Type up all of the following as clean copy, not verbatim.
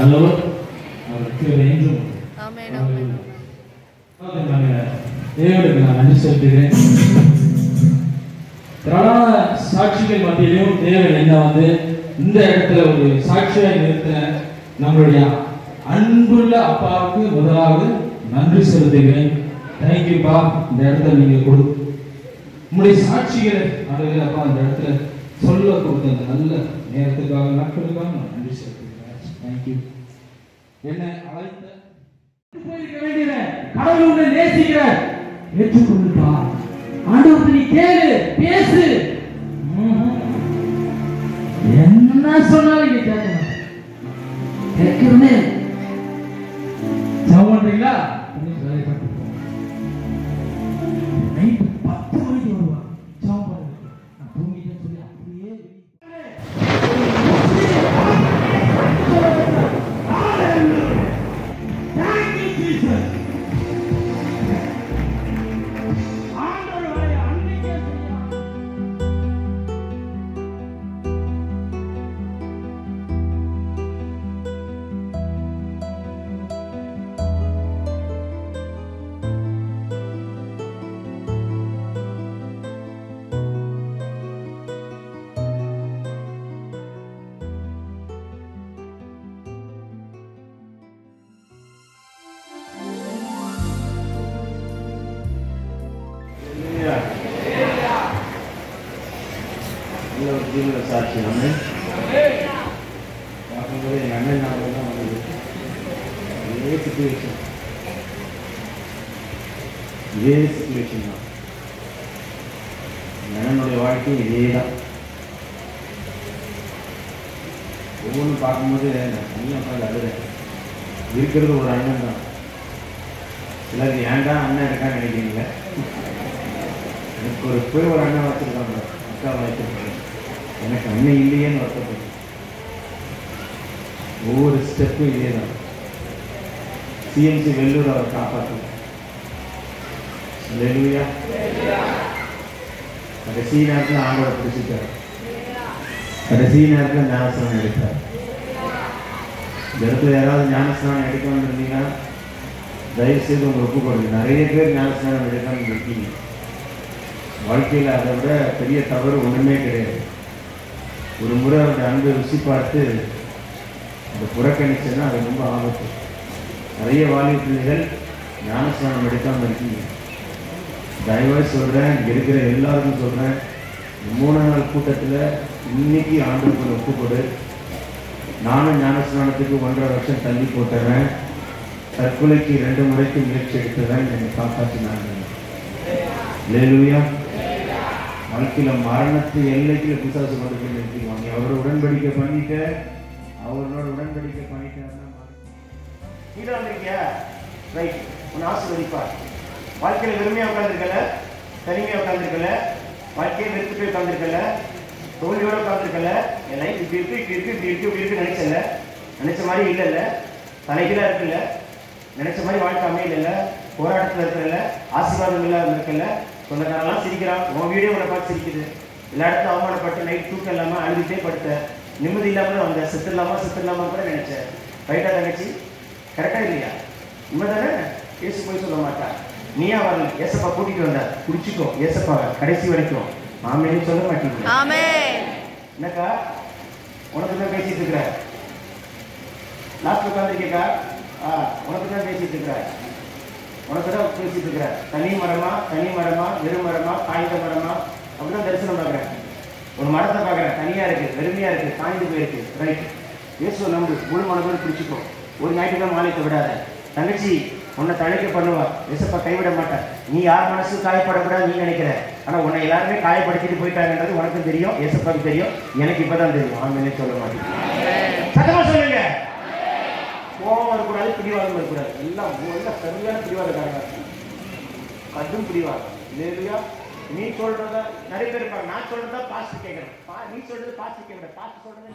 நல்லவர், அவருக்கு என்றும் தேவனுக்கு நான் நன்றி செலுத்துகிறேன். திரளான சாட்சிகள் மத்தியிலும் தேவன் என்ன வந்து இந்த இடத்துல ஒரு சாட்சியாக நிறுத்தின நம்மளுடைய அன்புள்ள அப்பாவுக்கு முதலாவது நன்றி செலுத்துகிறேன். தேங்க்யூப்பா, இந்த இடத்துல நீங்க உங்களுடைய சாட்சிகளை அப்பா இந்த இடத்துல சொல்ல கொடுத்த அந்த நல்ல நேரத்துக்காக நாட்களுக்காக நான் நன்றி செலுத்துகிறேன். தேங்க்யூ. என்னை அழைத்த கடவுள் உன்னை நேசிக்கிற ஏற்றுக்கொள்ளுப்பா. ஆண்டவருக்கு நீ கேளு, பேசு. என்ன சொன்னாலும் நீ கேட்கணும். கேட்கிறே ஜெபம் பண்றீங்களா? நைட் 10 மணிக்கு வருவா ஜெபம் பண்ணுங்க. நான் தூங்கிட்டேன்னு சொல்லி அப்படியே சாட்சி நம்ம பார்க்கும்போது எங்கள் அண்ணன் ஞாபகம் தான் வந்தது. இதே சிச்சுவேஷன் தான். எங்கள் அண்ணனுடைய வாழ்க்கை இதே தான். ஒவ்வொன்றும் பார்க்கும்போது நான் தனியாக உட்காந்து அழுறேன். இருக்கிறது ஒரு அண்ணன் தான். சிலருக்கு ஏன்டா அண்ணன் இருக்கான்னு நினைக்கிறீங்க. எனக்கு ஒரு அண்ணன் வச்சுருக்காங்க, அக்கா வச்சுருக்காங்க. எனக்கு அண்ணன் இல்லையேன்னு வருத்தப்படும். ஒவ்வொரு ஸ்டெப்பும் இதே தான். சிஎம்சி வெள்ளூர் அவர் காப்பாற்று. கடைசி நேரத்தில் ஆண்டவரை பிடிச்சிட்டார். கடைசி நேரத்தில் ஞானஸ்நானம் எடுத்தார். இந்த இடத்துல யாராவது ஞானஸ்நானம் எடுக்க வந்திருந்தீங்கன்னா தயவுசெய்து உங்களை ஒப்புக்கொடுங்க. நிறைய பேர் ஞானஸ்நானம் எடுக்காமல் இருக்கீங்க. வாழ்க்கையில் அதை விட பெரிய தவறு ஒன்றுமே கிடையாது. ஒரு முறை அவருடைய அன்பை ருசி பார்த்து அதை புறக்கணிச்சதுன்னா அது ரொம்ப ஆபத்து. நிறைய வாலிப பிள்ளைகள் ஞானஸ்நானம் எடுக்காமல் இருக்கீங்க. தயவாக சொல்கிறேன், இங்கே இருக்கிற எல்லாருக்கும் சொல்கிறேன், 3 நாள் கூட்டத்தில் இன்னைக்கு ஆண்டவருக்கு ஒப்புக்கொடு. நானும் ஞானஸ்நானத்துக்கு 1.5 வருஷம் தள்ளி போட்டுறேன். தற்கொலைக்கு 2 முறைக்கு முயற்சி எடுத்துறேன். என்னை காப்பாற்றினாங்க. அல்லேலூயா. வாழ்க்கையில் மரணத்து எல்லைக்கு பிசாசு கொண்டு போய் நிறுத்திடுவாங்க. அவரோட உடன்படிக்கை பண்ணிட்டு கீழே வந்திருக்கியா? ரைட், உன் ஆசீர்வதிப்பார். வாழ்க்கையில் வெறுமையாக உட்காந்துருக்கல, தனிமையாக உட்காந்துருக்கல, வாழ்க்கையை வெறுத்து போய் உட்காந்துருக்கல, தோல்வியோடு உட்காந்துருக்கல. என் லைஃப் இப்படி இருக்கு, இப்படி இருக்கு, இப்படி இருக்கு, இப்படி இருக்கு நினைச்சல. நினைச்ச மாதிரி இல்லைல்ல, தலைகீழாக இருக்குல்ல, நினைச்ச மாதிரி வாழ்க்கை அமையல, போராட்டத்தில் இருக்கிறல, ஆசீர்வாதம் இல்லாமல் இருக்கல. சொந்தக்காரெல்லாம் சிரிக்கிறான், உன் வீடியோ உன்னை பார்த்து சிரிக்குது. எல்லா இடத்துல அவமானப்பட்டு நைட் தூக்கம் இல்லாமல் அழுதுகிட்டே படுத்த, நிம்மதி இல்லாமல் வந்த, செத்துடலாமா கூட நினைச்சேன். ரைட்டா தங்கச்சி? கரெக்டாக இல்லையா? உண்மை தானே? ஏசு போய் சொல்ல மாட்டா. நீயா வரல, ஏசப்பா கூட்டிட்டு வந்த, குடிச்சிக்கோ ஏசப்பா கடைசி வரைக்கும். மாமேன்னு சொல்ல மாட்டீங்க. என்னக்கா உனக்கு தான் பேசிட்டு இருக்கிற? லாஸ்ட் உட்காந்துருக்கேக்கா? உனக்கு தான் பேசிட்டு இருக்கிற, உனக்கு தான் பேசிட்டு இருக்கிற. தனி மரமா, வெறும் மரமா, காய்ந்த மரமா, அப்படிதான் தரிசனம் பார்க்குறேன். ஒரு மரத்தை பார்க்குறேன், தனியாக இருக்குது, வெறுமையாக இருக்குது, காய்ந்து போயிருக்கு. ரைட், இயேசுவை நம்பு, முழு மனதோடு பிடிச்சிக்கோ. ஒரு ஞாயிற்றுக்கிழமை மாலைக்கு விடாத. தங்கச்சி உன்னை தழைக்க பண்ணுவா, ஏசப்பா கைவிட மாட்டேன். நீ யார் மனசு காயப்படக்கூடாது நீ நினைக்கிற, ஆனால் உன்னை எல்லாருமே காயப்படுத்திட்டு போயிட்டாங்கன்றது உனக்கும் தெரியும், ஏசப்பாவுக்கு தெரியும், எனக்கு இப்போதான் தெரியும். ஆண்மையிலே சொல்ல மாட்டேன். சத்தமா சொல்லுங்க. கோபம் வரக்கூடாது, பிடிவாதம் வரக்கூடாது. எல்லாம் சரியான பிடிவாதக்காரங்க, கடும் பிடிவாதம். இல்லையா? நீ சொல்றத நிறைய பேர் இருப்பாங்க. நான் சொல்றதா பாஸ்ட் கேட்கறேன், நீ சொல்றது பாஸ்ட் கேட்கறேன், பாஸ்ட் சொல்றது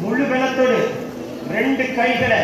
முழு பலத்தோடு ரெண்டு கைகளை